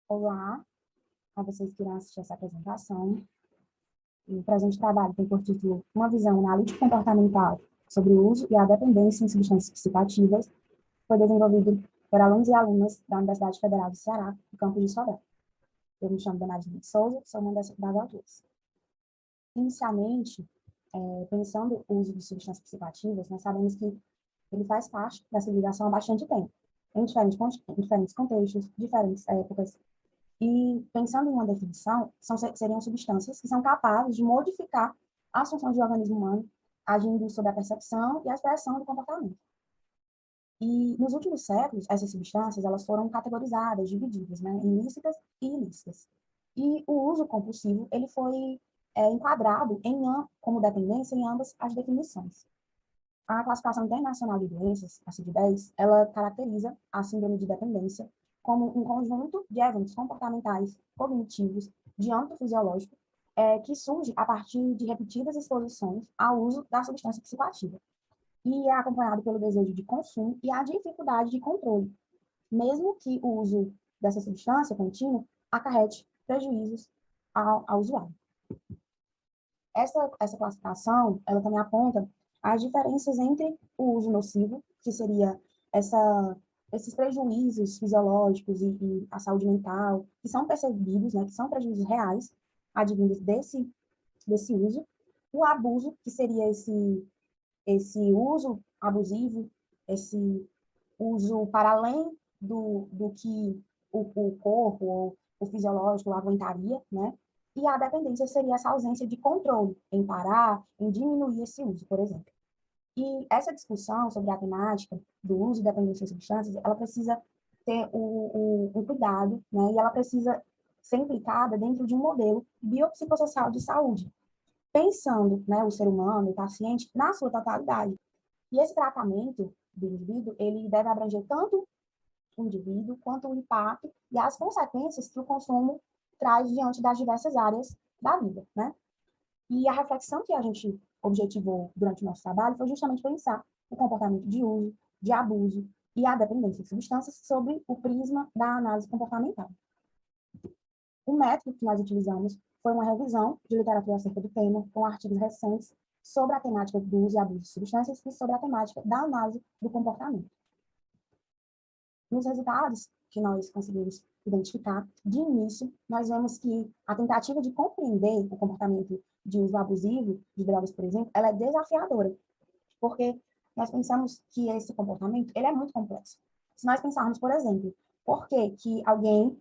Olá, a vocês que irão assistir essa apresentação. O presente trabalho tem por título Uma visão analítico-comportamental sobre o uso e a dependência em substâncias psicoativas. Foi desenvolvido por alunos e alunas da Universidade Federal do Ceará, no campus de Sobral. Eu me chamo Denadine de Souza, sou uma das autores. Inicialmente, pensando o uso de substâncias psicoativas, nós sabemos que ele faz parte da civilização há bastante tempo, em diferentes contextos, diferentes épocas. E, pensando em uma definição, seriam substâncias que são capazes de modificar as funções do organismo humano, agindo sobre a percepção e a expressão do comportamento. E, nos últimos séculos, essas substâncias elas foram categorizadas, divididas, né, em lícitas e ilícitas. E o uso compulsivo ele foi enquadrado como dependência em ambas as definições. A classificação internacional de doenças, a CID-10, ela caracteriza a síndrome de dependência como um conjunto de eventos comportamentais, cognitivos, de âmbito fisiológico, que surge a partir de repetidas exposições ao uso da substância psicoativa. E é acompanhado pelo desejo de consumo e a dificuldade de controle, mesmo que o uso dessa substância contínua acarrete prejuízos ao usuário. Essa classificação, ela também aponta as diferenças entre o uso nocivo, que seria esses prejuízos fisiológicos e a saúde mental, que são percebidos, né, que são prejuízos reais, advindos desse uso, o abuso, que seria esse uso abusivo, esse uso para além do que o corpo ou o fisiológico aguentaria, né? E a dependência seria essa ausência de controle em parar, em diminuir esse uso, por exemplo. E essa discussão sobre a temática do uso e dependência de substâncias, ela precisa ter o cuidado, né? E ela precisa ser implicada dentro de um modelo biopsicossocial de saúde, pensando, né, o ser humano, o paciente, na sua totalidade. E esse tratamento do indivíduo, ele deve abranger tanto o indivíduo quanto o impacto e as consequências que o consumo traz diante das diversas áreas da vida, né? E a reflexão que a gente objetivou durante o nosso trabalho foi justamente pensar o comportamento de uso, de abuso e a dependência de substâncias sobre o prisma da análise comportamental. O método que nós utilizamos foi uma revisão de literatura acerca do tema, com artigos recentes sobre a temática do uso e abuso de substâncias e sobre a temática da análise do comportamento. Nos resultados que nós conseguimos identificar, de início, nós vemos que a tentativa de compreender o comportamento de uso abusivo de drogas, por exemplo, ela é desafiadora, porque nós pensamos que esse comportamento ele é muito complexo. Se nós pensarmos, por exemplo, por que alguém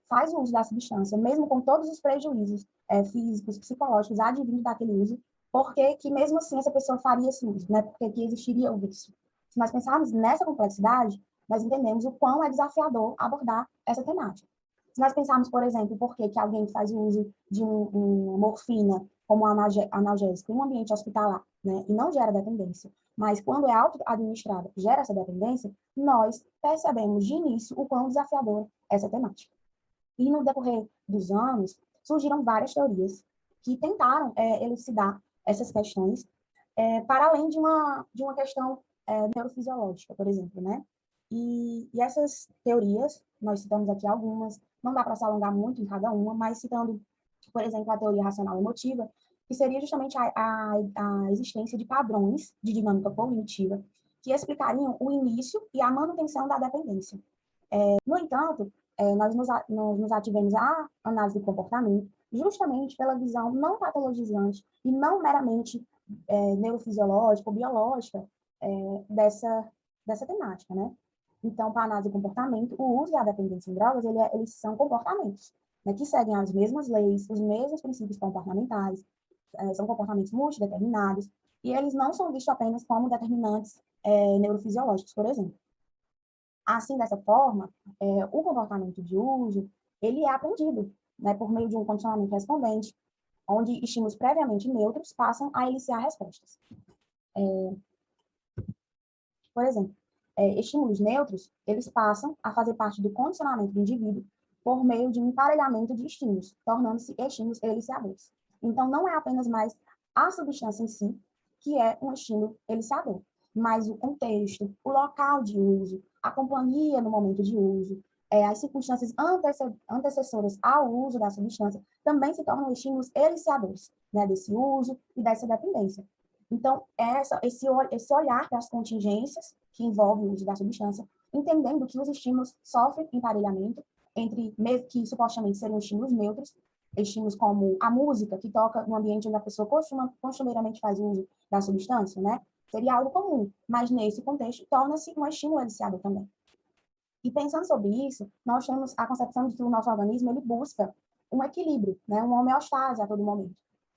faz o uso da substância, mesmo com todos os prejuízos físicos, psicológicos advindos daquele uso, por que mesmo assim essa pessoa faria esse uso, né? Porque que existiria o vício. Se nós pensarmos nessa complexidade, nós entendemos o quão é desafiador abordar essa temática. Se nós pensarmos, por exemplo, por que alguém faz o uso de uma morfina como analgésico em um ambiente hospitalar, né, e não gera dependência, mas quando é auto-administrada gera essa dependência, nós percebemos de início o quão desafiador é essa temática. E no decorrer dos anos, surgiram várias teorias que tentaram elucidar essas questões, para além de uma questão neurofisiológica, por exemplo, né? E essas teorias, nós citamos aqui algumas, não dá para se alongar muito em cada uma, mas citando, por exemplo, a teoria racional emotiva, que seria justamente a existência de padrões de dinâmica cognitiva que explicariam o início e a manutenção da dependência. No entanto, nós nos ativemos à análise do comportamento justamente pela visão não patologizante e não meramente neurofisiológica ou biológica dessa temática, né? Então, para a análise do comportamento, o uso e a dependência em drogas, eles são comportamentos, né, que seguem as mesmas leis, os mesmos princípios comportamentais, são comportamentos multideterminados, e eles não são vistos apenas como determinantes neurofisiológicos, por exemplo. Assim, dessa forma, o comportamento de uso, ele é aprendido, né, por meio de um condicionamento respondente, onde estímulos previamente neutros passam a eliciar respostas. Por exemplo, estímulos neutros, eles passam a fazer parte do condicionamento do indivíduo por meio de um emparelhamento de estímulos, tornando-se estímulos eliciadores. Então, não é apenas mais a substância em si que é um estímulo eliciador, mas o contexto, o local de uso, a companhia no momento de uso, as circunstâncias antecessoras ao uso da substância também se tornam estímulos eliciadores, né, desse uso e dessa dependência. Então, esse olhar para as contingências que envolvem o uso da substância, entendendo que os estímulos sofrem emparelhamento entre, que supostamente seriam estímulos neutros, estímulos como a música, que toca no ambiente onde a pessoa costumeiramente faz uso da substância, né? Seria algo comum, mas nesse contexto torna-se um estímulo eliciador também. E pensando sobre isso, nós temos a concepção de que o nosso organismo ele busca um equilíbrio, né? Uma homeostase a todo momento.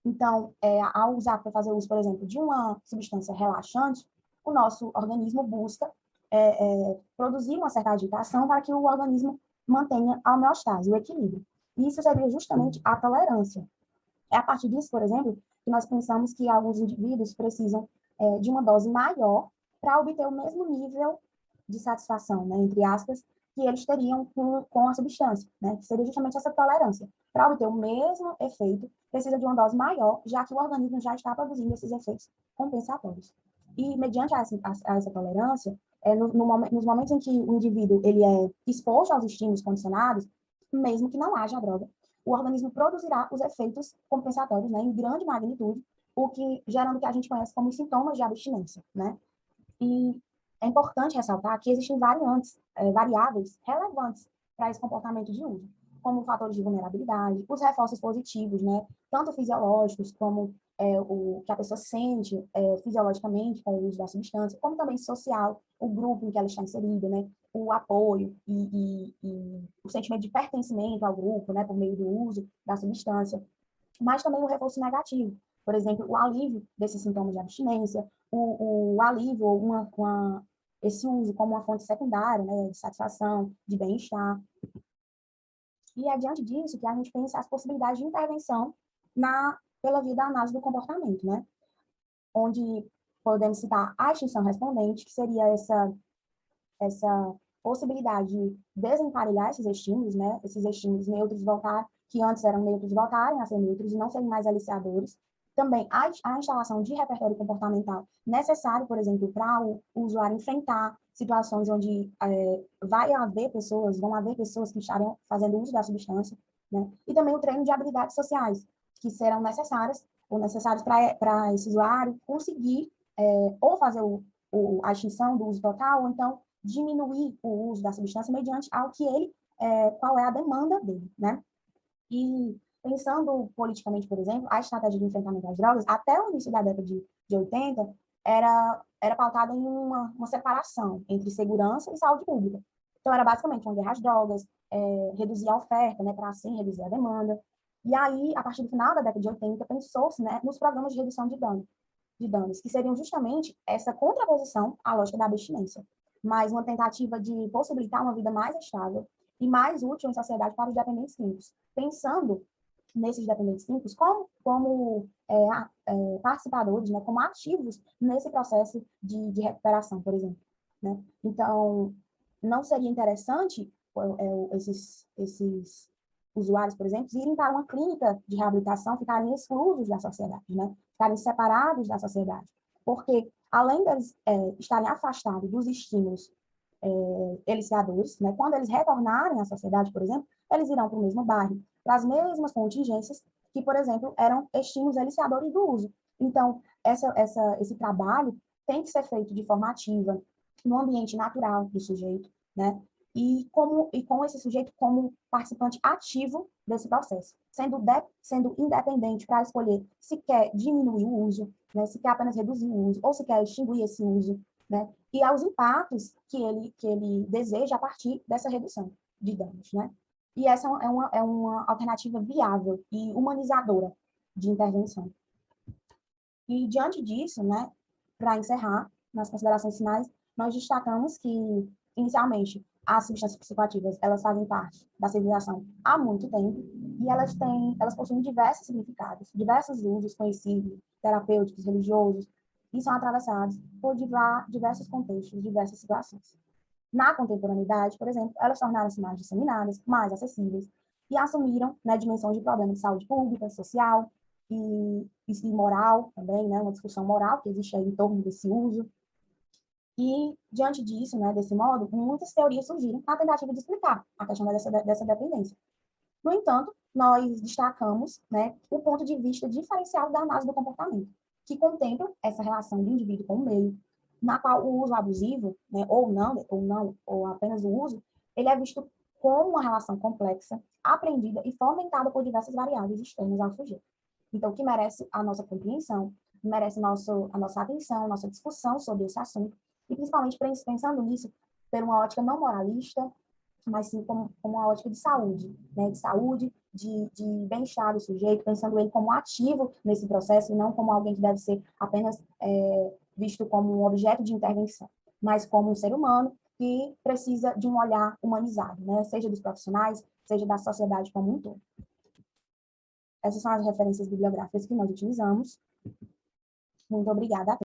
Então, ao usar para fazer uso, por exemplo, de uma substância relaxante, o nosso organismo busca produzir uma certa agitação para que o organismo mantenha a homeostase, o equilíbrio. E isso seria justamente a tolerância. É a partir disso, por exemplo, que nós pensamos que alguns indivíduos precisam de uma dose maior para obter o mesmo nível de satisfação, né, entre aspas, que eles teriam com a substância, né, que seria justamente essa tolerância. Para obter o mesmo efeito, precisa de uma dose maior, já que o organismo já está produzindo esses efeitos compensatórios. E, mediante essa tolerância, nos momentos em que o indivíduo ele é exposto aos estímulos condicionados, mesmo que não haja a droga, o organismo produzirá os efeitos compensatórios, né, em grande magnitude, o que gerando o que a gente conhece como sintomas de abstinência, né? E é importante ressaltar que existem variáveis relevantes para esse comportamento de uso, como fatores de vulnerabilidade, os reforços positivos, né, tanto fisiológicos como o que a pessoa sente fisiologicamente com o uso da substância, como também social, o grupo em que ela está inserida, né, o apoio e o sentimento de pertencimento ao grupo, né, por meio do uso da substância, mas também o reforço negativo, por exemplo, o alívio desses sintomas de abstinência, o alívio, esse uso como uma fonte secundária, né, de satisfação, de bem-estar. E é diante disso que a gente pensa as possibilidades de intervenção pela via da análise do comportamento, né? Onde podemos citar a extinção respondente, que seria essa possibilidade de desemparelhar esses estímulos, né? Esses estímulos neutros voltar, que antes eram neutros, voltarem a ser neutros e não serem mais aliciadores. Também a instalação de repertório comportamental necessário, por exemplo, para o usuário enfrentar situações onde vão haver pessoas que estarão fazendo uso da substância, né? E também o treino de habilidades sociais, que serão necessárias para esse usuário conseguir ou fazer a extinção do uso total, ou então diminuir o uso da substância mediante ao que qual é a demanda dele, né? E pensando politicamente, por exemplo, a estratégia de enfrentamento às drogas, até o início da década de 80, era pautada em uma separação entre segurança e saúde pública. Então, era basicamente uma guerra às drogas, reduzir a oferta, né, para assim reduzir a demanda. E aí, a partir do final da década de 80, pensou-se, né, nos programas de redução de danos, que seriam justamente essa contraposição à lógica da abstinência, mas uma tentativa de possibilitar uma vida mais estável e mais útil em sociedade para os dependentes químicos, pensando nesses dependentes químicos como participadores, né, como ativos nesse processo de recuperação, por exemplo. Né? Então, não seria interessante esses usuários, por exemplo, irem para uma clínica de reabilitação, ficarem exclusos da sociedade, né? Ficarem separados da sociedade. Porque, além deles estarem afastados dos estímulos eliciadores, né? Quando eles retornarem à sociedade, por exemplo, eles irão para o mesmo bairro, para as mesmas contingências que, por exemplo, eram estímulos eliciadores do uso. Então, esse trabalho tem que ser feito de forma ativa, no ambiente natural do sujeito, né? E com esse sujeito como participante ativo desse processo, sendo independente para escolher se quer diminuir o uso, né? Se quer apenas reduzir o uso, ou se quer extinguir esse uso, né? E aos impactos que ele deseja a partir dessa redução de danos, né? E essa é uma alternativa viável e humanizadora de intervenção. E diante disso, né, para encerrar, nas considerações finais, nós destacamos que, inicialmente, as substâncias psicoativas, elas fazem parte da civilização há muito tempo e elas possuem diversos significados, diversos usos conhecidos, terapêuticos, religiosos, e são atravessados por diversos contextos, diversas situações. Na contemporaneidade, por exemplo, elas tornaram-se mais disseminadas, mais acessíveis e assumiram, né, dimensões de problemas de saúde pública, social e moral também, né, uma discussão moral que existe aí em torno desse uso. E, diante disso, né, desse modo, muitas teorias surgiram na tentativa de explicar a questão dessa dependência. No entanto, nós destacamos, né, o ponto de vista diferenciado da análise do comportamento, que contempla essa relação do indivíduo com o meio, na qual o uso abusivo, né, ou apenas o uso, ele é visto como uma relação complexa, aprendida e fomentada por diversas variáveis externas ao sujeito. Então, que merece a nossa compreensão, merece a nossa atenção, nossa discussão sobre esse assunto, e principalmente pensando nisso por uma ótica não moralista, mas sim como uma ótica de saúde, né? De saúde, de bem-estar do sujeito, pensando ele como ativo nesse processo e não como alguém que deve ser apenas visto como um objeto de intervenção, mas como um ser humano que precisa de um olhar humanizado, né? Seja dos profissionais, seja da sociedade como um todo. Essas são as referências bibliográficas que nós utilizamos. Muito obrigada.